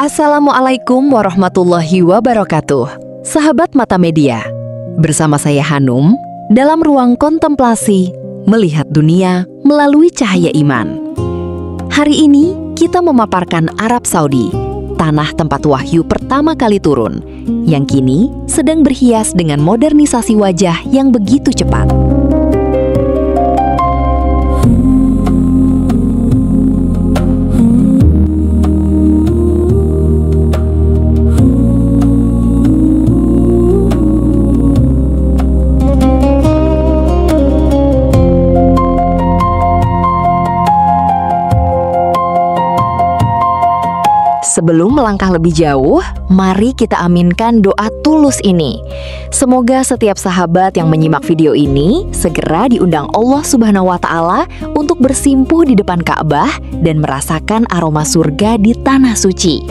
Assalamualaikum warahmatullahi wabarakatuh. Sahabat Mata Media, bersama saya Hanum dalam ruang kontemplasi melihat dunia melalui cahaya iman. Hari ini kita memaparkan Arab Saudi, tanah tempat wahyu pertama kali turun, yang kini sedang berhias dengan modernisasi wajah yang begitu cepat. Sebelum melangkah lebih jauh, mari kita aminkan doa tulus ini. Semoga setiap sahabat yang menyimak video ini segera diundang Allah Subhanahu wa Ta'ala untuk bersimpuh di depan Ka'bah dan merasakan aroma surga di tanah suci.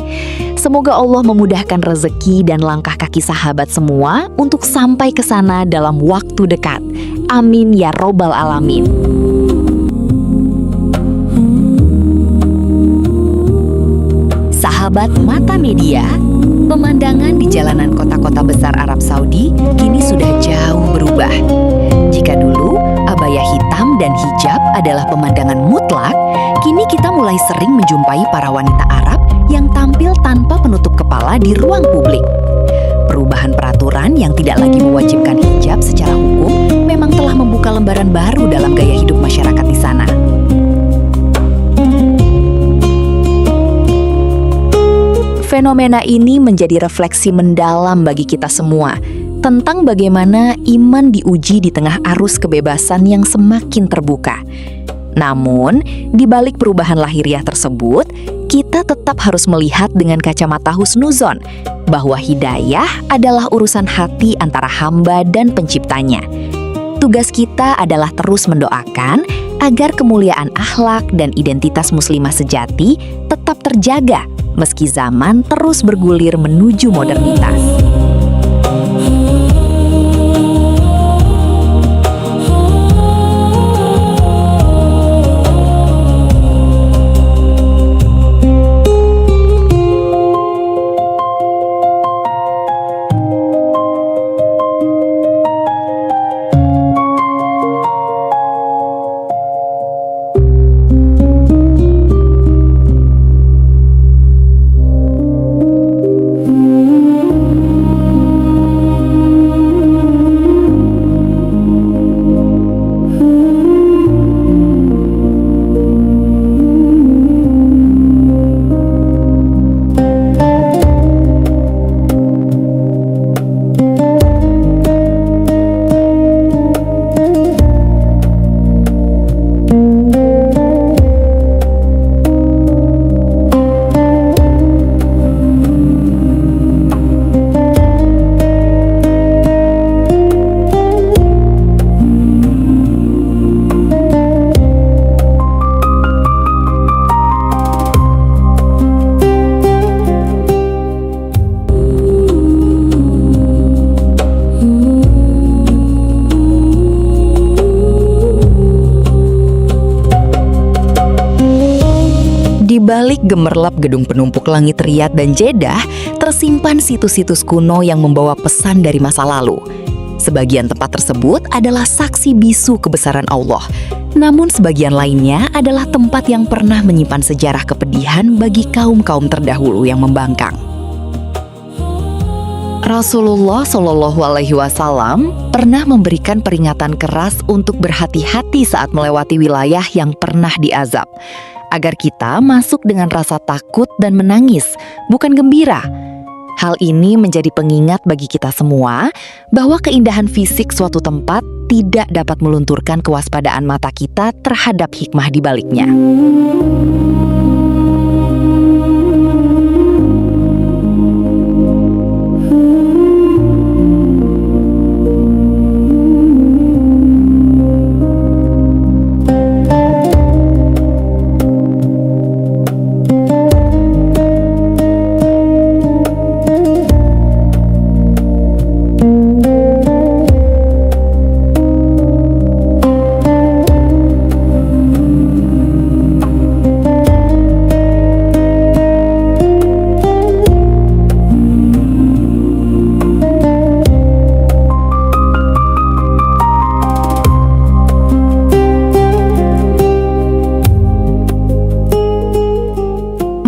Semoga Allah memudahkan rezeki dan langkah kaki sahabat semua untuk sampai ke sana dalam waktu dekat. Amin ya Robbal Alamin. Sahabat Mata Media, pemandangan di jalanan kota-kota besar Arab Saudi kini sudah jauh berubah. Jika dulu abaya hitam dan hijab adalah pemandangan mutlak, kini kita mulai sering menjumpai para wanita Arab yang tampil tanpa penutup kepala di ruang publik. Perubahan peraturan yang tidak lagi mewajibkan hijab secara hukum memang telah membuka lembaran baru dalam gaya hidup masyarakat di sana. Fenomena ini menjadi refleksi mendalam bagi kita semua tentang bagaimana iman diuji di tengah arus kebebasan yang semakin terbuka. Namun, di balik perubahan lahiriah tersebut, kita tetap harus melihat dengan kacamata husnuzon bahwa hidayah adalah urusan hati antara hamba dan penciptanya. Tugas kita adalah terus mendoakan agar kemuliaan akhlak dan identitas muslimah sejati tetap terjaga meski zaman terus bergulir menuju modernitas. Di balik gemerlap gedung penumpuk langit Riyadh dan Jeddah, tersimpan situs-situs kuno yang membawa pesan dari masa lalu. Sebagian tempat tersebut adalah saksi bisu kebesaran Allah, namun sebagian lainnya adalah tempat yang pernah menyimpan sejarah kepedihan bagi kaum-kaum terdahulu yang membangkang. Rasulullah Shallallahu Alaihi Wasallam pernah memberikan peringatan keras untuk berhati-hati saat melewati wilayah yang pernah diazab, agar kita masuk dengan rasa takut dan menangis, bukan gembira. Hal ini menjadi pengingat bagi kita semua bahwa keindahan fisik suatu tempat tidak dapat melunturkan kewaspadaan mata kita terhadap hikmah di baliknya.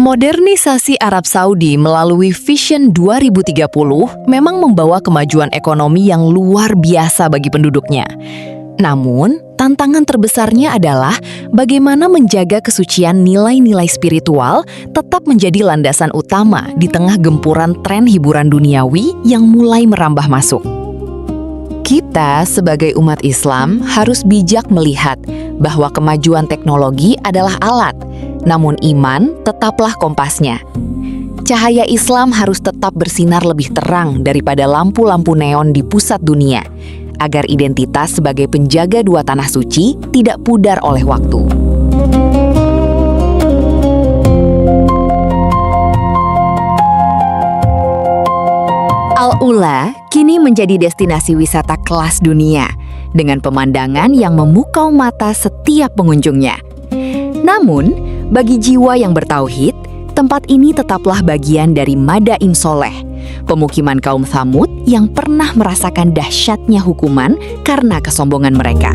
Modernisasi Arab Saudi melalui Vision 2030 memang membawa kemajuan ekonomi yang luar biasa bagi penduduknya. Namun, tantangan terbesarnya adalah bagaimana menjaga kesucian nilai-nilai spiritual tetap menjadi landasan utama di tengah gempuran tren hiburan duniawi yang mulai merambah masuk. Kita sebagai umat Islam harus bijak melihat bahwa kemajuan teknologi adalah alat, namun iman tetaplah kompasnya. Cahaya Islam harus tetap bersinar lebih terang daripada lampu-lampu neon di pusat dunia, agar identitas sebagai penjaga dua tanah suci tidak pudar oleh waktu. Al-Ula kini menjadi destinasi wisata kelas dunia, dengan pemandangan yang memukau mata setiap pengunjungnya. Namun, bagi jiwa yang bertauhid, tempat ini tetaplah bagian dari Madain Soleh, pemukiman kaum Tsamud yang pernah merasakan dahsyatnya hukuman karena kesombongan mereka.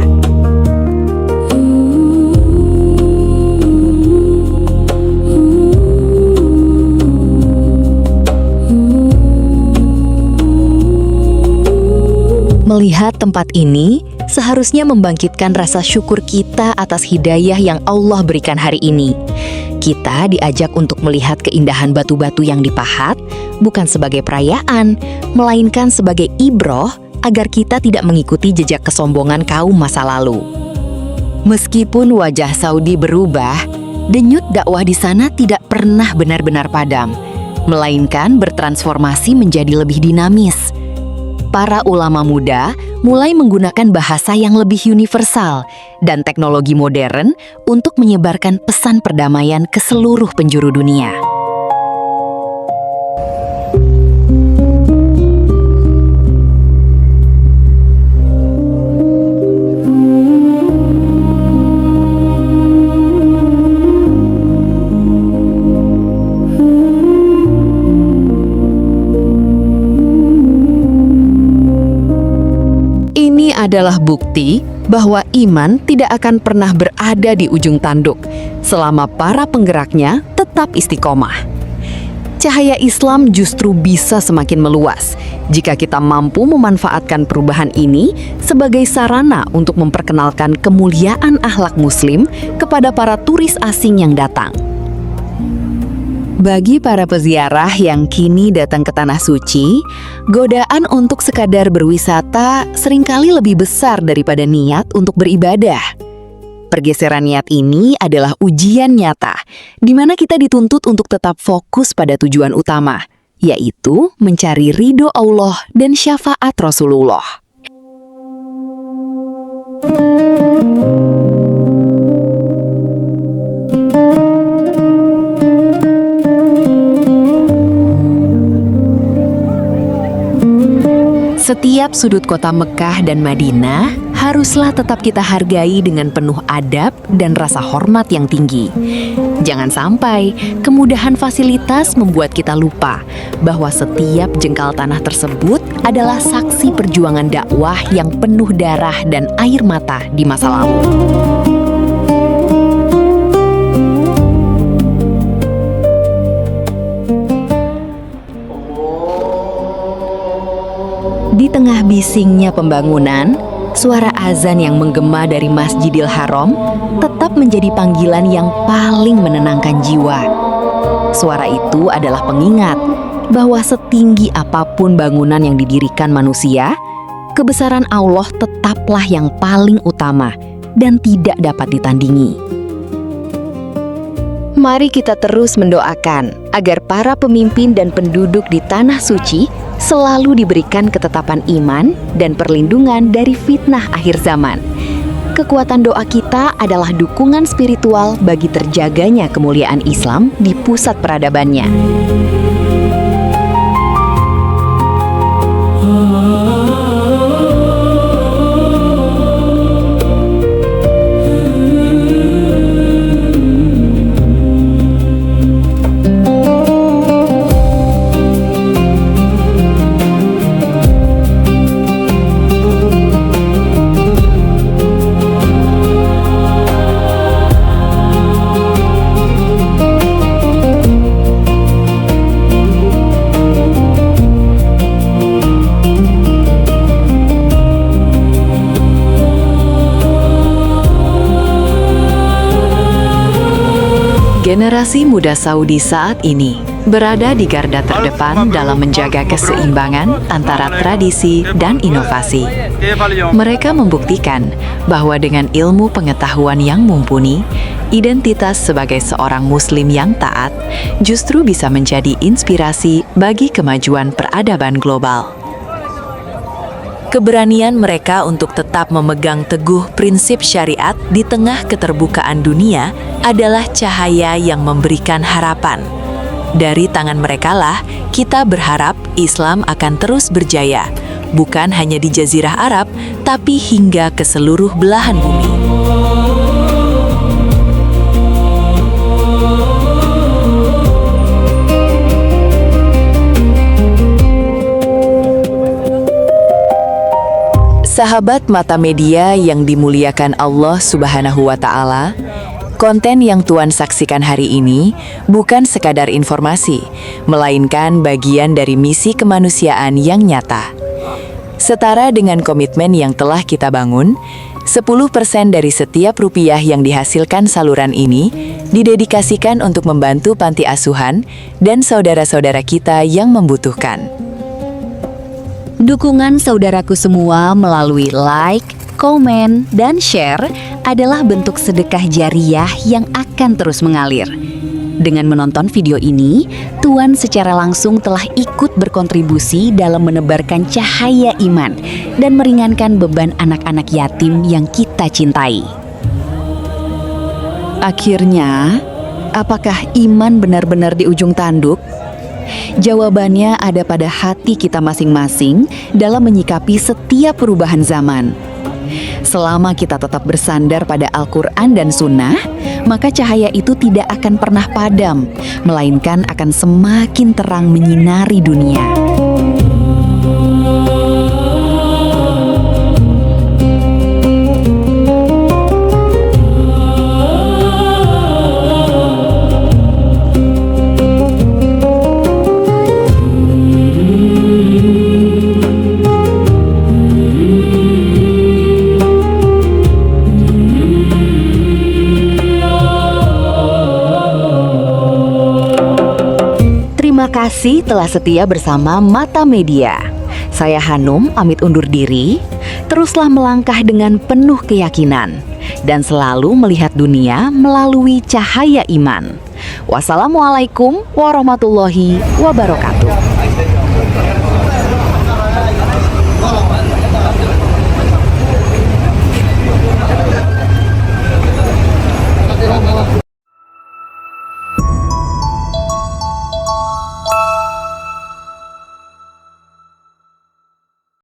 Melihat tempat ini seharusnya membangkitkan rasa syukur kita atas hidayah yang Allah berikan hari ini. Kita diajak untuk melihat keindahan batu-batu yang dipahat, bukan sebagai perayaan, melainkan sebagai ibroh agar kita tidak mengikuti jejak kesombongan kaum masa lalu. Meskipun wajah Saudi berubah, denyut dakwah di sana tidak pernah benar-benar padam, melainkan bertransformasi menjadi lebih dinamis. Para ulama muda mulai menggunakan bahasa yang lebih universal dan teknologi modern untuk menyebarkan pesan perdamaian ke seluruh penjuru dunia. Adalah bukti bahwa iman tidak akan pernah berada di ujung tanduk selama para penggeraknya tetap istiqomah. Cahaya Islam justru bisa semakin meluas jika kita mampu memanfaatkan perubahan ini sebagai sarana untuk memperkenalkan kemuliaan akhlak Muslim kepada para turis asing yang datang. Bagi para peziarah yang kini datang ke Tanah Suci, godaan untuk sekadar berwisata seringkali lebih besar daripada niat untuk beribadah. Pergeseran niat ini adalah ujian nyata, di mana kita dituntut untuk tetap fokus pada tujuan utama, yaitu mencari ridho Allah dan syafaat Rasulullah. Setiap sudut kota Mekah dan Madinah haruslah tetap kita hargai dengan penuh adab dan rasa hormat yang tinggi. Jangan sampai kemudahan fasilitas membuat kita lupa bahwa setiap jengkal tanah tersebut adalah saksi perjuangan dakwah yang penuh darah dan air mata di masa lalu. Di tengah bisingnya pembangunan, suara azan yang menggema dari Masjidil Haram tetap menjadi panggilan yang paling menenangkan jiwa. Suara itu adalah pengingat bahwa setinggi apapun bangunan yang didirikan manusia, kebesaran Allah tetaplah yang paling utama dan tidak dapat ditandingi. Mari kita terus mendoakan agar para pemimpin dan penduduk di Tanah Suci selalu diberikan ketetapan iman dan perlindungan dari fitnah akhir zaman. Kekuatan doa kita adalah dukungan spiritual bagi terjaganya kemuliaan Islam di pusat peradabannya. Generasi muda Saudi saat ini berada di garda terdepan dalam menjaga keseimbangan antara tradisi dan inovasi. Mereka membuktikan bahwa dengan ilmu pengetahuan yang mumpuni, identitas sebagai seorang Muslim yang taat justru bisa menjadi inspirasi bagi kemajuan peradaban global. Keberanian mereka untuk tetap memegang teguh prinsip syariat di tengah keterbukaan dunia adalah cahaya yang memberikan harapan. Dari tangan merekalah, kita berharap Islam akan terus berjaya, bukan hanya di Jazirah Arab, tapi hingga ke seluruh belahan bumi. Sahabat Mata Media yang dimuliakan Allah Subhanahu wa Ta'ala, konten yang Tuan saksikan hari ini bukan sekadar informasi, melainkan bagian dari misi kemanusiaan yang nyata. Setara dengan komitmen yang telah kita bangun, 10% dari setiap rupiah yang dihasilkan saluran ini didedikasikan untuk membantu panti asuhan dan saudara-saudara kita yang membutuhkan. Dukungan saudaraku semua melalui like, komen, dan share adalah bentuk sedekah jariah yang akan terus mengalir. Dengan menonton video ini, Tuan secara langsung telah ikut berkontribusi dalam menebarkan cahaya iman dan meringankan beban anak-anak yatim yang kita cintai. Akhirnya, apakah iman benar-benar di ujung tanduk? Jawabannya ada pada hati kita masing-masing dalam menyikapi setiap perubahan zaman. Selama kita tetap bersandar pada Al-Quran dan Sunnah, maka cahaya itu tidak akan pernah padam, melainkan akan semakin terang menyinari dunia. Terima kasih telah setia bersama Mata Media. Saya Hanum pamit undur diri. Teruslah melangkah dengan penuh keyakinan dan selalu melihat dunia melalui cahaya iman. Wassalamualaikum warahmatullahi wabarakatuh.